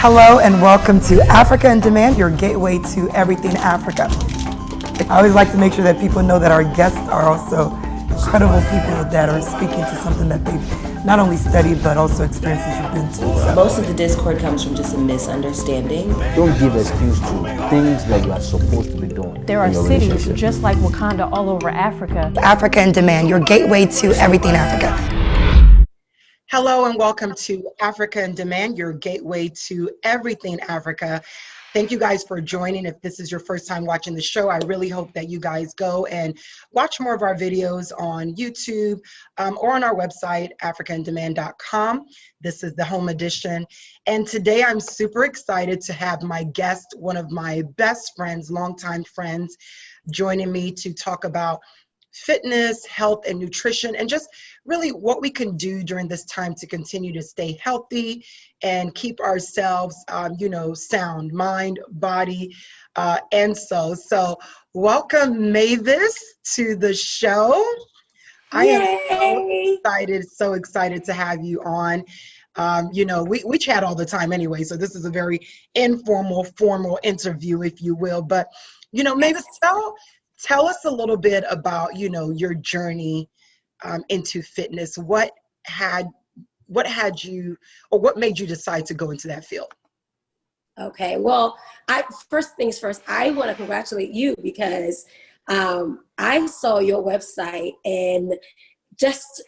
Hello and welcome to Africa in Demand, your gateway to everything Africa. I always like to make sure that people know that our guests are also incredible people that are speaking to something that they've not only studied but also experiences you've been to. So. Most of the discord comes from just a misunderstanding. Don't give excuse to things that you are supposed to be doing. There are cities just like Wakanda all over Africa. Africa in Demand, your gateway to everything Africa. Hello and welcome to Africa in Demand, your gateway to everything Africa. Thank you guys for joining. If this is your first time watching the show, I really hope that you guys go and watch more of our videos on YouTube or on our website, africaindemand.com. This is the home edition. And today I'm super excited to have my guest, one of my best friends, longtime friends, joining me to talk about fitness, health, and nutrition, and just really what we can do during this time to continue to stay healthy and keep ourselves, sound, mind, body, and soul. So welcome, Mavis, to the show. Yay! I am so excited to have you on. We chat all the time anyway, so this is a very informal, formal interview, if you will. But, Mavis, tell us a little bit about, your journey into fitness. What made you decide to go into that field? Okay, well, first things first, I want to congratulate you because I saw your website and just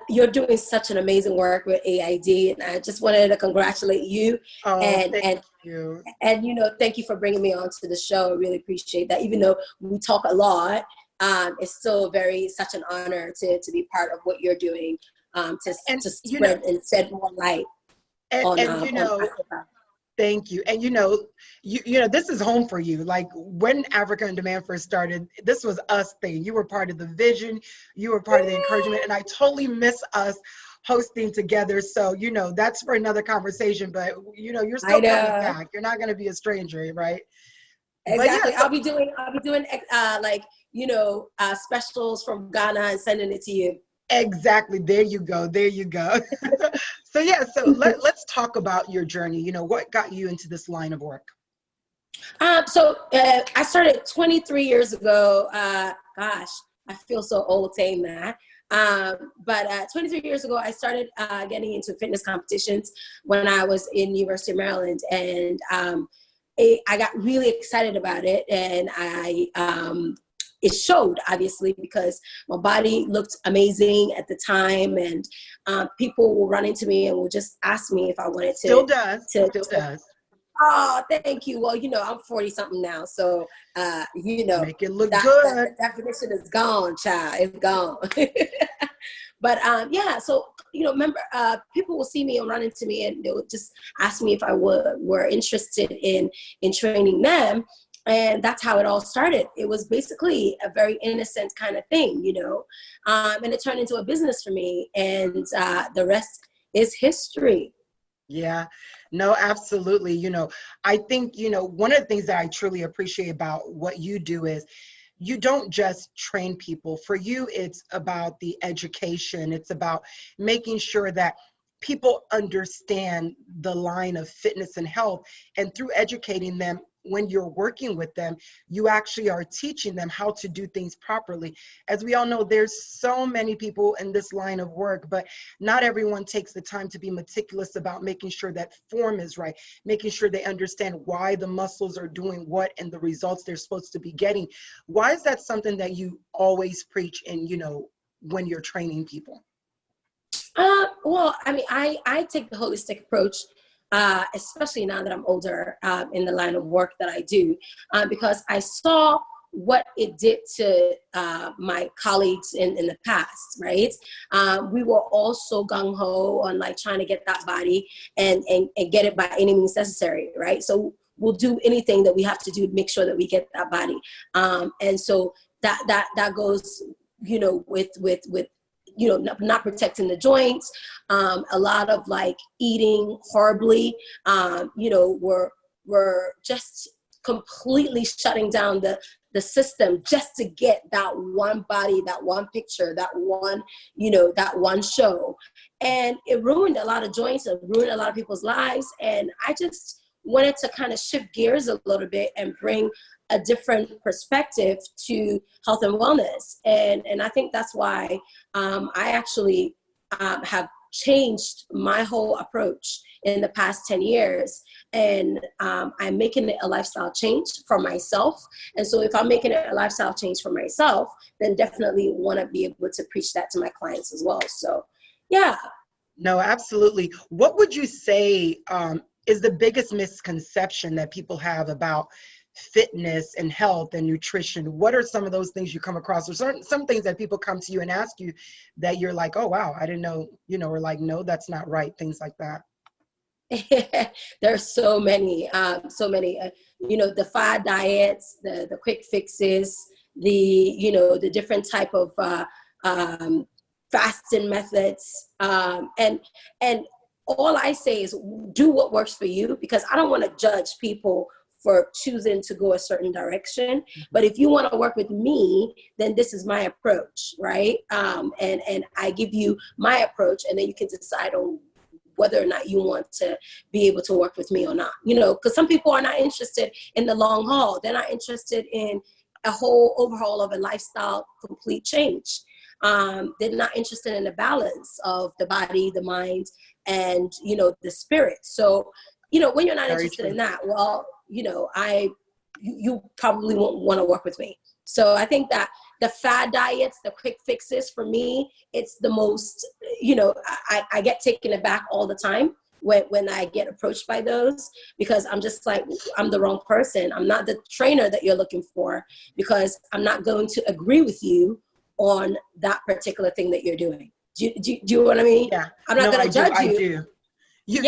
you're doing such an amazing work with AID, and I just wanted to congratulate you. Thank you. And thank you for bringing me onto the show. I really appreciate that. Even though we talk a lot, it's still such an honor to be part of what you're doing, to spread and shed more light on Africa. Thank you. And this is home for you. Like when Africa in Demand first started, this was us thing. You were part of the vision, you were part of the encouragement, and I totally miss us hosting together. So, that's for another conversation, but you're still coming back. You're not going to be a stranger, right? Exactly. I'll be doing specials from Ghana and sending it to you. Exactly. There you go. So let's talk about your journey. What got you into this line of work? I started 23 years ago. Gosh, I feel so old saying that. But 23 years ago, I started getting into fitness competitions when I was in University of Maryland, and I got really excited about it, and it showed, obviously, because my body looked amazing at the time, and people will run into me and will just ask me if I wanted to. Still does. Oh, thank you. Well, I'm 40-something now, so, Make it look good. That definition is gone, child. It's gone. But, so, remember, people will see me and run into me, and they would just ask me if I were interested in training them. And that's how it all started. It was basically a very innocent kind of thing, and it turned into a business for me, and the rest is history. Yeah, no, absolutely. I think, one of the things that I truly appreciate about what you do is you don't just train people. For you, it's about the education. It's about making sure that people understand the line of fitness and health, and through educating them, when you're working with them, you actually are teaching them how to do things properly. As we all know, there's so many people in this line of work, but not everyone takes the time to be meticulous about making sure that form is right, making sure they understand why the muscles are doing what and the results they're supposed to be getting. Why is that something that you always preach and, when you're training people? Well, I take the holistic approach, especially now that I'm older in the line of work that I do, because I saw what it did to my colleagues in the past, right? We were all so gung-ho on trying to get that body and get it by any means necessary, right? So we'll do anything that we have to do to make sure that we get that body. And so that goes, with not protecting the joints, a lot of eating horribly, we're just completely shutting down the the system just to get that one body, that one picture, that one, that one show. And it ruined a lot of joints, it ruined a lot of people's lives. And I just wanted to kind of shift gears a little bit and bring a different perspective to health and wellness. And I think that's why I actually have changed my whole approach in the past 10 years. And I'm making it a lifestyle change for myself. And so if I'm making it a lifestyle change for myself, then definitely want to be able to preach that to my clients as well. So, yeah. No, absolutely. What would you say is the biggest misconception that people have about fitness and health and nutrition? What are some of those things you come across, or some things that people come to you and ask you that you're like, oh, wow, I didn't know, or like, no, that's not right, things like that? There's so many, the fad diets, the quick fixes, the different type of fasting methods. And all I say is do what works for you, because I don't want to judge people for choosing to go a certain direction. But if you want to work with me, then this is my approach, right? And I give you my approach, and then you can decide on whether or not you want to be able to work with me or not. Because some people are not interested in the long haul. They're not interested in a whole overhaul of a lifestyle complete change. They're not interested in the balance of the body, the mind, and, the spirit. So, when you're not interested in that, well, you probably won't want to work with me. So I think that the fad diets, the quick fixes, for me, it's the most, I get taken aback all the time when I get approached by those, because I'm just like, I'm the wrong person. I'm not the trainer that you're looking for, because I'm not going to agree with you on that particular thing that you're doing. Do you know what I mean? Yeah. I'm not going to judge you. I do.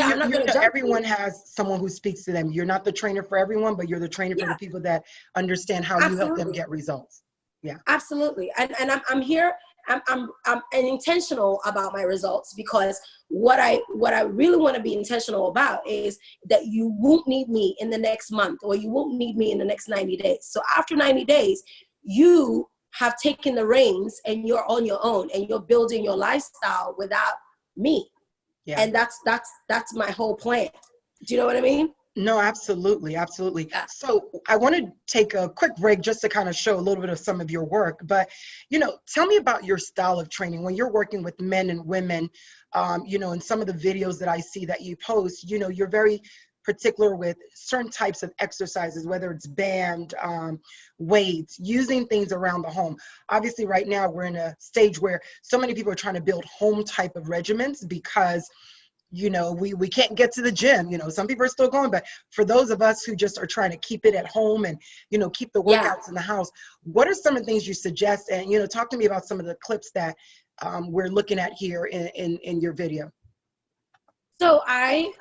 I'm not going to judge everyone you. has someone who speaks to them. You're not the trainer for everyone, but you're the trainer for the people that understand how you help them get results. Yeah, absolutely. And I'm here. I'm intentional about my results, because what I really want to be intentional about is that you won't need me in the next month, or you won't need me in the next 90 days. So after 90 days, you have taken the reins and you're on your own, and you're building your lifestyle without me. Yeah. And that's my whole plan. Do you know what I mean? No, absolutely. Absolutely. Yeah. So I want to take a quick break just to kind of show a little bit of some of your work, but, tell me about your style of training when you're working with men and women, in some of the videos that I see that you post, you're very particular with certain types of exercises, whether it's band, weights, using things around the home. Obviously, right now we're in a stage where so many people are trying to build home type of regimens because, we can't get to the gym. Some people are still going, but for those of us who just are trying to keep it at home and, keep the workouts in the house, what are some of the things you suggest? And, talk to me about some of the clips that we're looking at here in your video. So I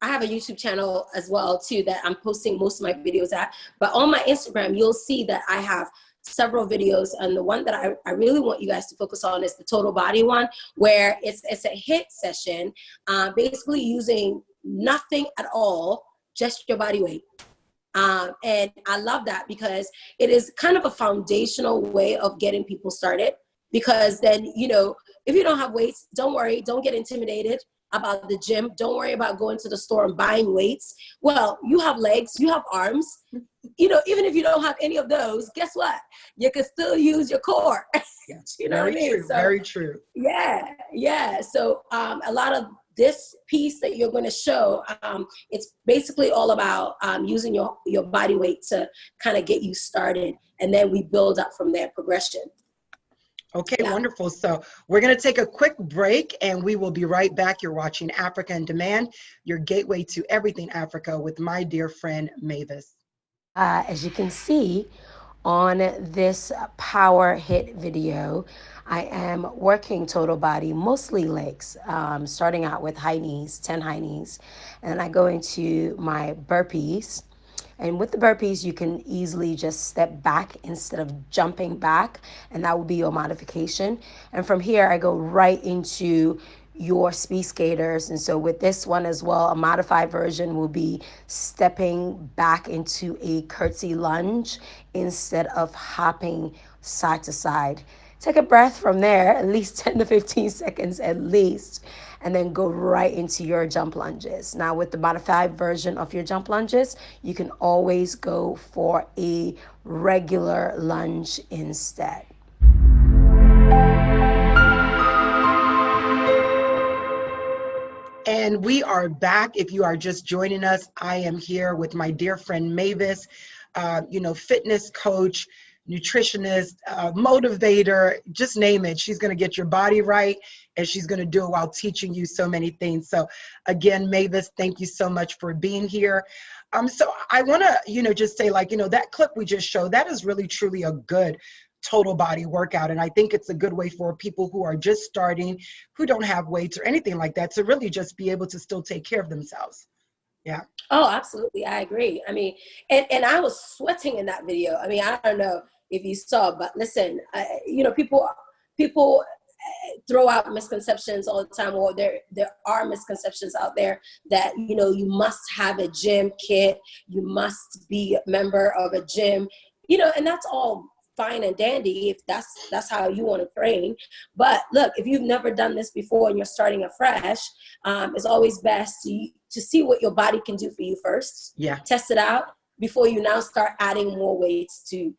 have a YouTube channel as well too that I'm posting most of my videos at, but on my Instagram, you'll see that I have several videos, and the one that I really want you guys to focus on is the total body one, where it's a HIIT session, basically using nothing at all, just your body weight. And I love that because it is kind of a foundational way of getting people started, because then, if you don't have weights, don't worry, don't get intimidated about the gym. Don't worry about going to the store and buying weights. Well, you have legs, you have arms, even if you don't have any of those, guess what? You can still use your core. You know what I mean? True, so, very true. Yeah. So a lot of this piece that you're going to show, it's basically all about using your body weight to kind of get you started. And then we build up from there, progression. Okay, wonderful. So we're going to take a quick break and we will be right back. You're watching Africa on Demand, your gateway to everything Africa with my dear friend, Mavis. As you can see on this power HIIT video, I am working total body, mostly legs, starting out with high knees, 10 high knees. And then I go into my burpees. And with the burpees, you can easily just step back instead of jumping back, and that will be your modification. And from here, I go right into your speed skaters. And so with this one as well, a modified version will be stepping back into a curtsy lunge instead of hopping side to side. Take a breath from there, at least 10 to 15 seconds at least, and then go right into your jump lunges. Now with the modified version of your jump lunges, you can always go for a regular lunge instead. And we are back. If you are just joining us, I am here with my dear friend Mavis, fitness coach, nutritionist, motivator, just name it. She's going to get your body right, and she's going to do it while teaching you so many things. So again, Mavis, thank you so much for being here. So I want to, just say that clip we just showed, that is really truly a good total body workout. And I think it's a good way for people who are just starting, who don't have weights or anything like that, to really just be able to still take care of themselves. Yeah. Oh, absolutely. I agree. I mean, and I was sweating in that video. I mean, I don't know if you saw, but listen, people throw out misconceptions all the time, or there are misconceptions out there that, you must have a gym kit, you must be a member of a gym, and that's all fine and dandy if that's how you want to train. But look, if you've never done this before and you're starting afresh, it's always best to see what your body can do for you first. Yeah. Test it out before you now start adding more weights to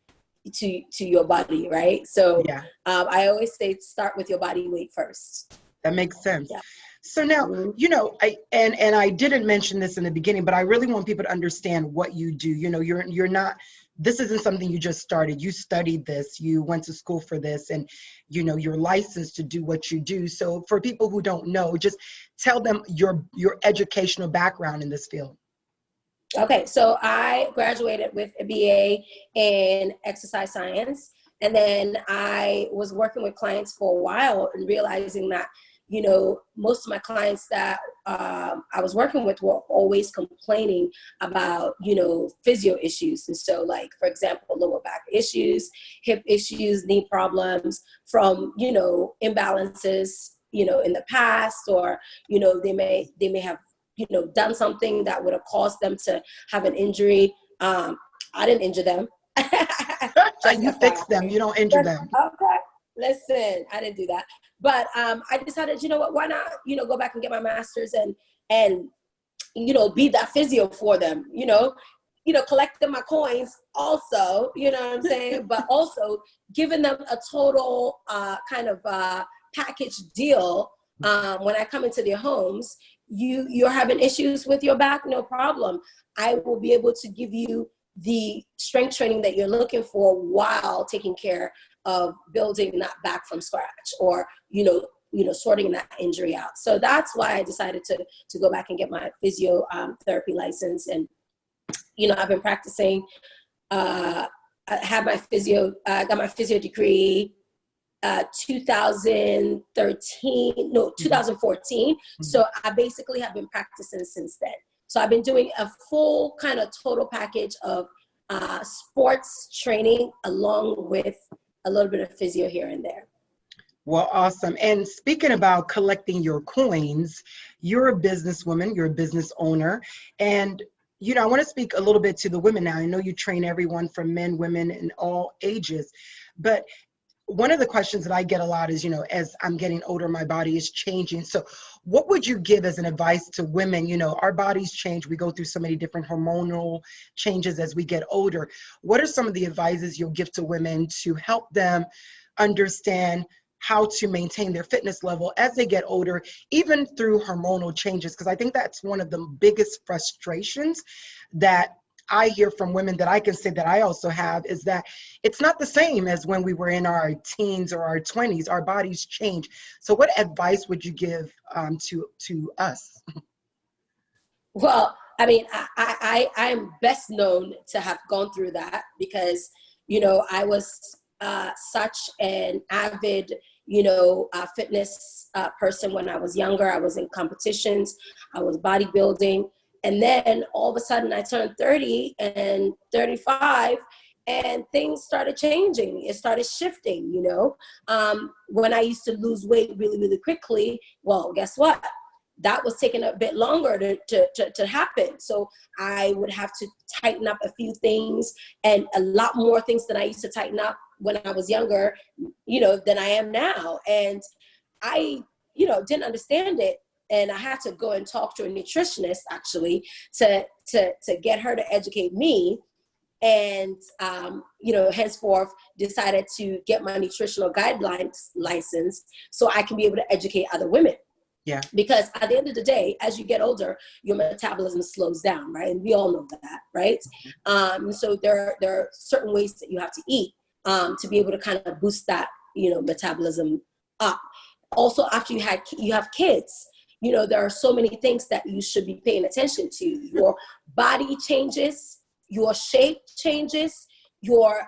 your body, right? So yeah. I always say start with your body weight first. That makes sense. Yeah. So now, I didn't mention this in the beginning, but I really want people to understand what you do. You're not, this isn't something you just started. You studied this, you went to school for this, and you're licensed to do what you do. So for people who don't know, just tell them your educational background in this field. Okay, so I graduated with a BA in exercise science, and then I was working with clients for a while and realizing that, most of my clients that I was working with were always complaining about, physio issues. And so, like, for example, lower back issues, hip issues, knee problems from, imbalances, in the past, or, they may have, done something that would have caused them to have an injury. I didn't injure them. You fix them, you don't injure them. Okay, listen, I didn't do that. But I decided, why not, go back and get my master's and be that physio for them, collecting my coins also, you know what I'm saying? But also giving them a total package deal. When I come into their homes, you're having issues with your back, no problem. I will be able to give you the strength training that you're looking for while taking care of building that back from scratch, or sorting that injury out. So that's why I decided to go back and get my physio therapy license. And I've been practicing. I got my physio degree 2014. So I basically have been practicing since then. So I've been doing a full kind of total package of sports training along with a little bit of physio here and there. Well, awesome. And speaking about collecting your coins, you're a businesswoman, you're a business owner. And, I want to speak a little bit to the women now. I know you train everyone from men, women, and all ages. But one of the questions that I get a lot is, as I'm getting older, my body is changing. So what would you give as an advice to women? Our bodies change. We go through so many different hormonal changes as we get older. What are some of the advices you'll give to women to help them understand how to maintain their fitness level as they get older, even through hormonal changes? Because I think that's one of the biggest frustrations that I hear from women that I can say that I also have, is that it's not the same as when we were in our teens or our 20s. Our bodies change. So what advice would you give to us? Well, I mean, I'm best known to have gone through that because, I was such an avid, fitness person when I was younger. I was in competitions, I was bodybuilding. And then all of a sudden I turned 30 and 35, and things started changing. It started shifting, you know. When I used to lose weight really, really quickly, well, guess what? That was taking a bit longer to happen. So I would have to tighten up a few things, and a lot more things than I used to tighten up when I was younger, you know, than I am now. And I, you know, didn't understand it. And I had to go and talk to a nutritionist actually to get her to educate me. And, you know, henceforth decided to get my nutritional guidelines license so I can be able to educate other women. Yeah. Because at the end of the day, as you get older, your metabolism slows down, right? And we all know that, right? So there are certain ways that you have to eat to be able to kind of boost that, you know, metabolism up. Also, after you have kids, you know, there are so many things that you should be paying attention to. Your body changes, your shape changes, your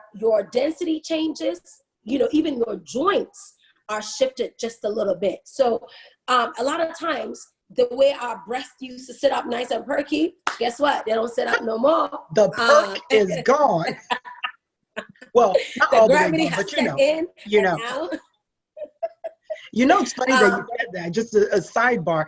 density changes, you know, even your joints are shifted just a little bit. So a lot of times, the way our breasts used to sit up nice and perky, guess what? They don't sit up no more. The perk is gone. Well, not the all the way gravity gone, has but set you know. Now, You know, it's funny that you said that. Just a sidebar.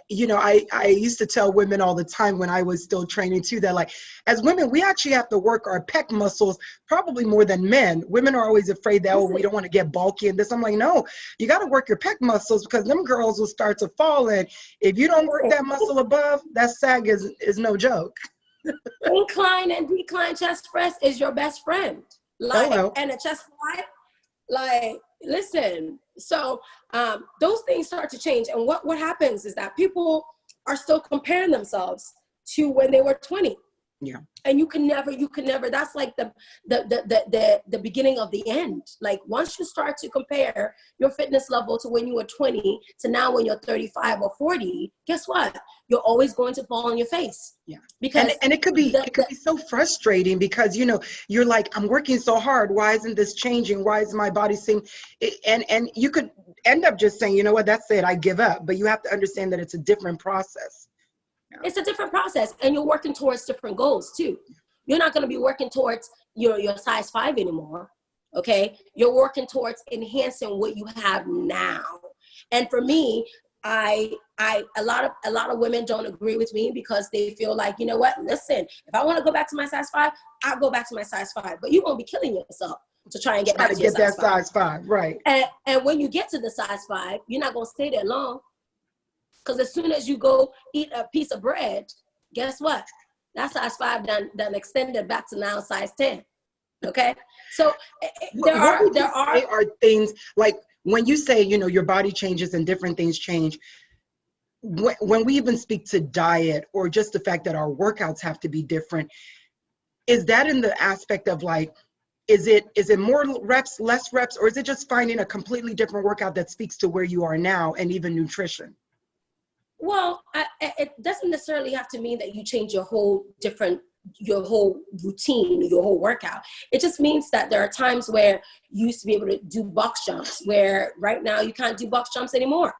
You know, I used to tell women all the time when I was still training too, that like, as women, we actually have to work our pec muscles probably more than men. Women are always afraid that, oh, we don't want to get bulky and this. I'm like, no, you got to work your pec muscles because them girls will start to fall. And if you don't work that muscle above, that sag is no joke. Incline and decline chest press is your best friend. Like, and a chest fly, like, listen. So those things start to change, and what happens is that people are still comparing themselves to when they were 20. Yeah. And you can never, that's like the beginning of the end. Like, once you start to compare your fitness level to when you were 20 to now when you're 35 or 40, guess what? You're always going to fall on your face. Yeah. Because and it could be so frustrating because, you know, you're like, I'm working so hard. Why isn't this changing? Why is my body seeing and you could end up just saying, you know what, that's it, I give up. But you have to understand that it's a different process. It's a different process, and you're working towards different goals too. You're not going to be working towards your size 5 anymore. Okay. You're working towards enhancing what you have now. And for me, a lot of women don't agree with me because they feel like, you know what, listen, if I want to go back to my size 5, I'll go back to my size 5, but you're going to be killing yourself to try and get back to your size 5. Right. And when you get to the size 5, you're not going to stay there long. Because as soon as you go eat a piece of bread, guess what? That size 5 done extended back to now size 10. Okay? So there are things like when you say, you know, your body changes and different things change. When we even speak to diet or just the fact that our workouts have to be different, is that in the aspect of like, is it more reps, less reps, or is it just finding a completely different workout that speaks to where you are now and even nutrition? Well, it doesn't necessarily have to mean that you change your whole routine, your whole workout. It just means that there are times where you used to be able to do box jumps, where right now you can't do box jumps anymore,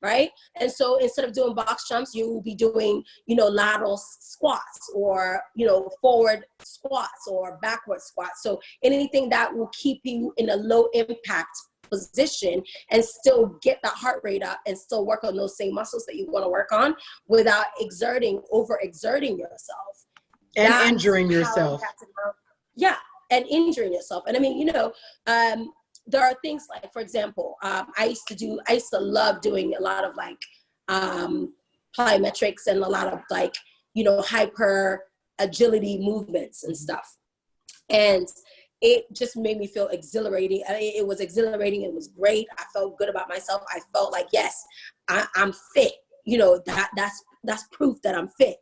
right? And so instead of doing box jumps, you will be doing, you know, lateral squats or, you know, forward squats or backward squats. So anything that will keep you in a low impact position and still get that heart rate up and still work on those same muscles that you want to work on without overexerting yourself. And injuring yourself. Yeah, and injuring yourself. And I mean, you know, there are things like, for example, I used to love doing a lot of like plyometrics and a lot of like, you know, hyper agility movements and stuff. And it just made me feel exhilarating. I mean, it was exhilarating. It was great. I felt good about myself. I felt like, yes, I'm fit. You know, that's proof that I'm fit.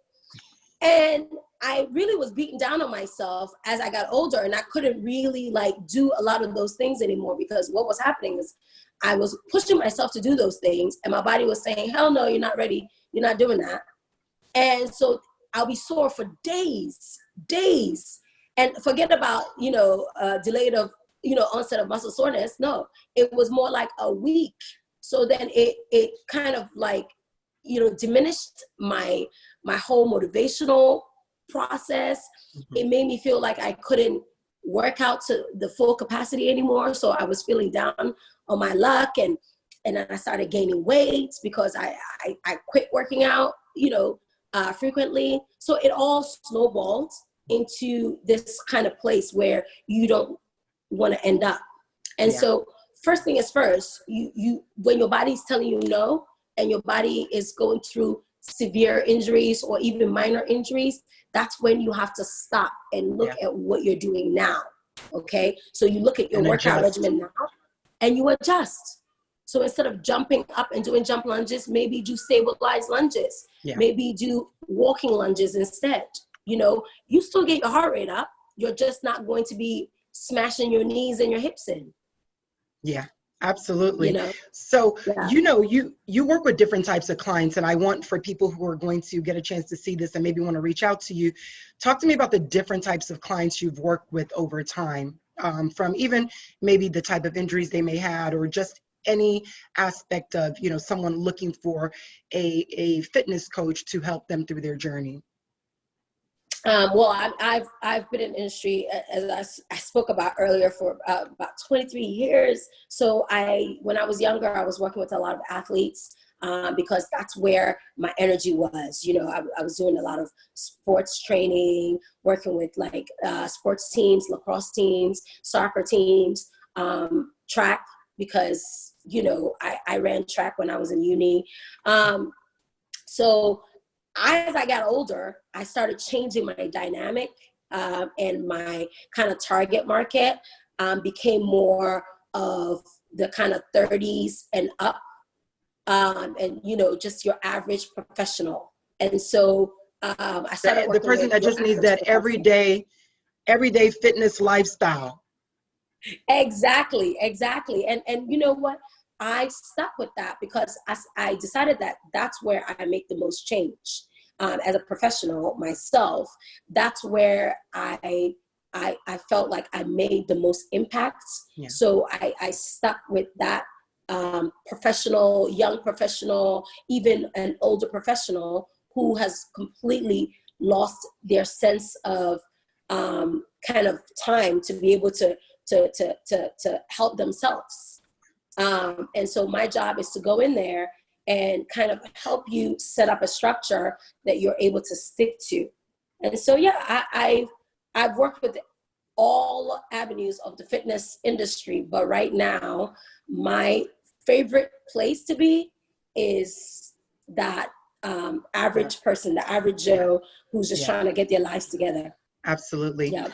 And I really was beaten down on myself as I got older, and I couldn't really like do a lot of those things anymore because what was happening is I was pushing myself to do those things, and my body was saying, hell no, you're not ready. You're not doing that. And so I'll be sore for days. And forget about, you know, delayed of, you know, onset of muscle soreness. No, it was more like a week. So then it kind of like, you know, diminished my whole motivational process. Mm-hmm. It made me feel like I couldn't work out to the full capacity anymore. So I was feeling down on my luck, and then I started gaining weight because I quit working out, frequently. So it all snowballed into this kind of place where you don't want to end up. And so first thing is first, you when your body's telling you no, and your body is going through severe injuries or even minor injuries, that's when you have to stop and look at what you're doing now. Okay. So you look at your workout regimen now and you adjust. So instead of jumping up and doing jump lunges, maybe do stabilized lunges. Maybe do walking lunges instead. You still get your heart rate up. You're just not going to be smashing your knees and your hips in. Yeah, absolutely. So, you work with different types of clients, and I want for people who are going to get a chance to see this and maybe want to reach out to you, talk to me about the different types of clients you've worked with over time, from even maybe the type of injuries they may have, or just any aspect of, someone looking for a fitness coach to help them through their journey. Well, I've been in the industry, as I spoke about earlier, for about 23 years. So when I was younger, I was working with a lot of athletes because that's where my energy was. I was doing a lot of sports training, working with sports teams, lacrosse teams, soccer teams, track, because, I ran track when I was in uni. So as I got older, I started changing my dynamic, and my kind of target market became more of the kind of 30s and up, and just your average professional. And so I started working the person that just needs that everyday fitness lifestyle. Exactly. And you know what? I stuck with that because I decided that that's where I make the most change as a professional myself. That's where I felt like I made the most impact. So I stuck with that professional, young professional, even an older professional who has completely lost their sense of kind of time to be able to help themselves. And so my job is to go in there and kind of help you set up a structure that you're able to stick to. And so, I've worked with all avenues of the fitness industry, but right now, my favorite place to be is that average person, the average Joe who's just trying to get their lives together. Absolutely. Yeah.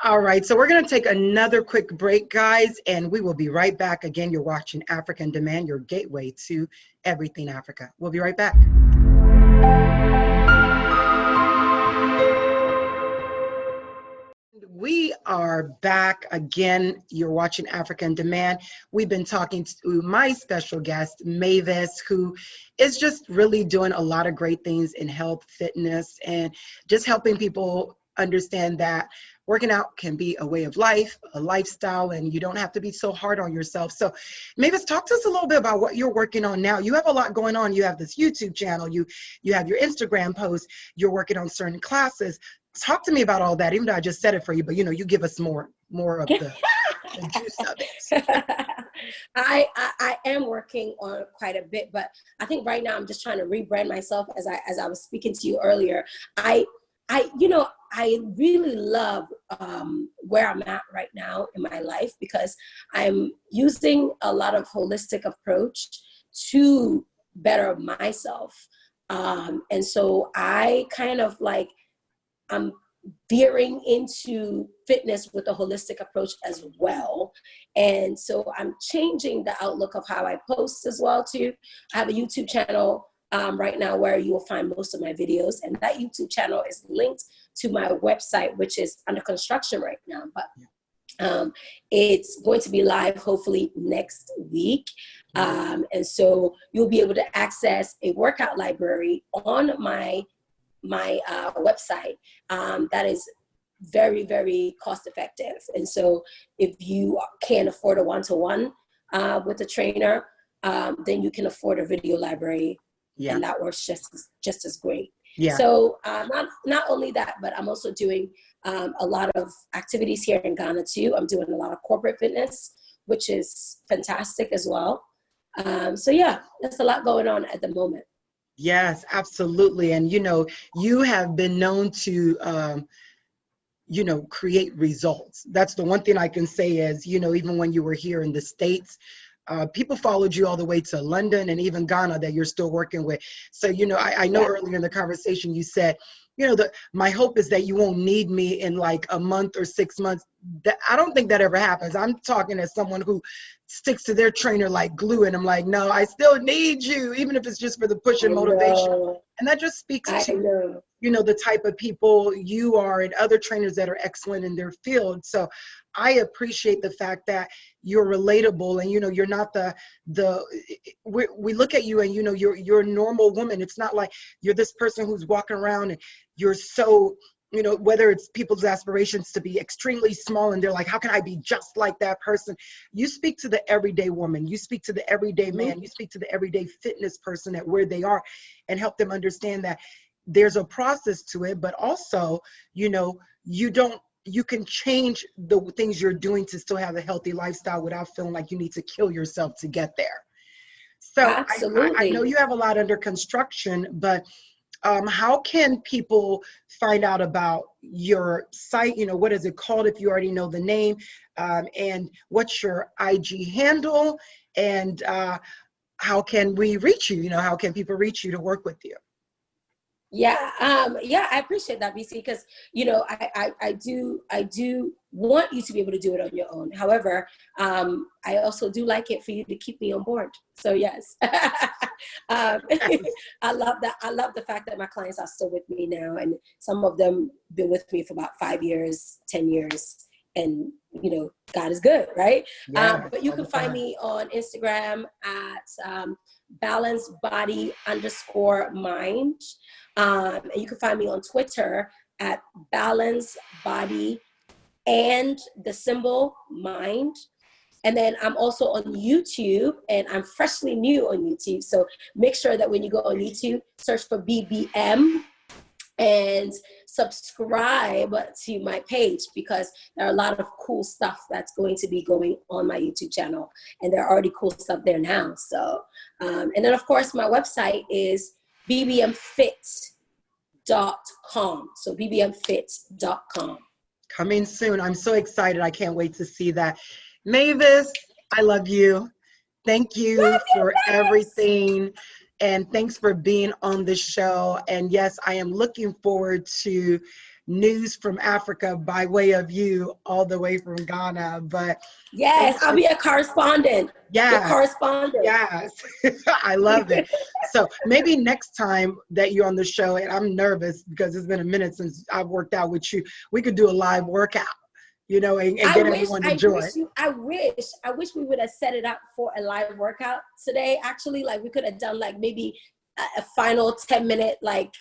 All right, so we're going to take another quick break, guys, and we will be right back. Again, you're watching Africa in Demand, your gateway to everything Africa. We'll be right back. We are back again. You're watching Africa in Demand. We've been talking to my special guest, Mavis, who is just really doing a lot of great things in health, fitness, and just helping people understand that working out can be a way of life, a lifestyle, and you don't have to be so hard on yourself. So Mavis, talk to us a little bit about what you're working on now. You have a lot going on. You have this YouTube channel, you have your Instagram posts, you're working on certain classes. Talk to me about all that, even though I just said it for you, but you give us more of the juice of it. I am working on quite a bit, but I think right now I'm just trying to rebrand myself. As I was speaking to you earlier, I really love where I'm at right now in my life, because I'm using a lot of holistic approach to better myself. And so I kind of I'm veering into fitness with a holistic approach as well. And so I'm changing the outlook of how I post as well too. I have a YouTube channel right now where you will find most of my videos, and that YouTube channel is linked to my website, which is under construction right now, but it's going to be live hopefully next week. And so you'll be able to access a workout library on my website that is very, very cost effective. And so if you can't afford a one-to-one with a trainer, then you can afford a video library. And that works just as great. So not only that, but I'm also doing a lot of activities here in Ghana too. I'm doing a lot of corporate fitness, which is fantastic as well. So yeah, there's a lot going on at the moment. Yes, absolutely. And, you have been known to, create results. That's the one thing I can say is, even when you were here in the States, people followed you all the way to London and even Ghana that you're still working with. So, I know earlier in the conversation you said, my hope is that you won't need me in like a month or 6 months. I don't think that ever happens. I'm talking as someone who sticks to their trainer like glue, and I'm like, no, I still need you, even if it's just for the push and motivation. And that just speaks to, the type of people you are and other trainers that are excellent in their field. So I appreciate the fact that you're relatable and, you're not we look at you and, you're a normal woman. It's not like you're this person who's walking around and you're so, whether it's people's aspirations to be extremely small and they're like, how can I be just like that person? You speak to the everyday woman, you speak to the everyday man, you speak to the everyday fitness person at where they are and help them understand that there's a process to it, but also, you can change the things you're doing to still have a healthy lifestyle without feeling like you need to kill yourself to get there. So I know you have a lot under construction, but how can people find out about your site? What is it called if you already know the name? And what's your IG handle? And how can we reach you? How can people reach you to work with you? Yeah, I appreciate that, BC, because I do want you to be able to do it on your own. However, I also do like it for you to keep me on board. So yes, I love that. I love the fact that my clients are still with me now, and some of them been with me for about 5 years, 10 years, and God is good, right? Yes, but you can find me on Instagram at Balancebody_mind. And you can find me on Twitter at Balancebody and the symbol mind. And then I'm also on YouTube, and I'm freshly new on YouTube. So make sure that when you go on YouTube, search for BBM and subscribe to my page, because there are a lot of cool stuff that's going to be going on my YouTube channel. And there are already cool stuff there now. So, and then of course, my website is bbmfit.com. So bbmfit.com. Coming soon. I'm so excited. I can't wait to see that. Mavis, I love you. Thank you for everything. And thanks for being on the show. And yes, I am looking forward to news from Africa by way of you, all the way from Ghana. But yes, I'll be a correspondent. Yeah, correspondent. Yes, I love it. So maybe next time that you're on the show, and I'm nervous because it's been a minute since I've worked out with you, we could do a live workout, and get everyone to join. I wish we would have set it up for a live workout today. Actually, like we could have done like maybe a final 10-minute like.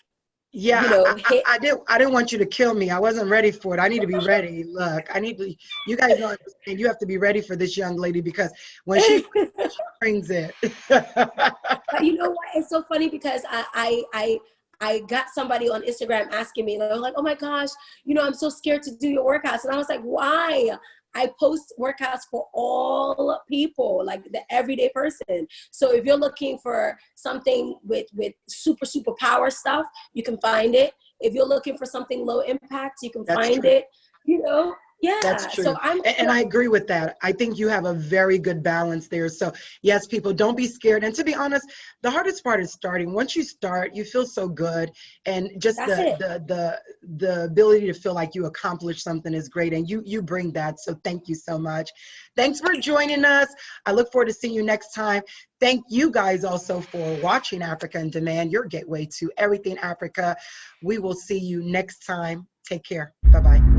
Yeah, I didn't want you to kill me. I wasn't ready for it. I need to be ready. Look, you guys don't understand. You have to be ready for this young lady, because when she brings it. But you know what? It's so funny because I got somebody on Instagram asking me, they're like, oh my gosh, I'm so scared to do your workouts. And I was like, why? I post workouts for all people, like the everyday person. So if you're looking for something with super power stuff, you can find it. If you're looking for something low impact, you can find it. Yeah, that's true. So and I agree with that. I think you have a very good balance there. So yes, people, don't be scared. And to be honest, the hardest part is starting. Once you start, you feel so good, and just the ability to feel like you accomplished something is great. And you bring that. So thank you so much. Thanks for joining us. I look forward to seeing you next time. Thank you guys also for watching Africa in Demand, your gateway to everything Africa. We will see you next time. Take care. Bye-bye.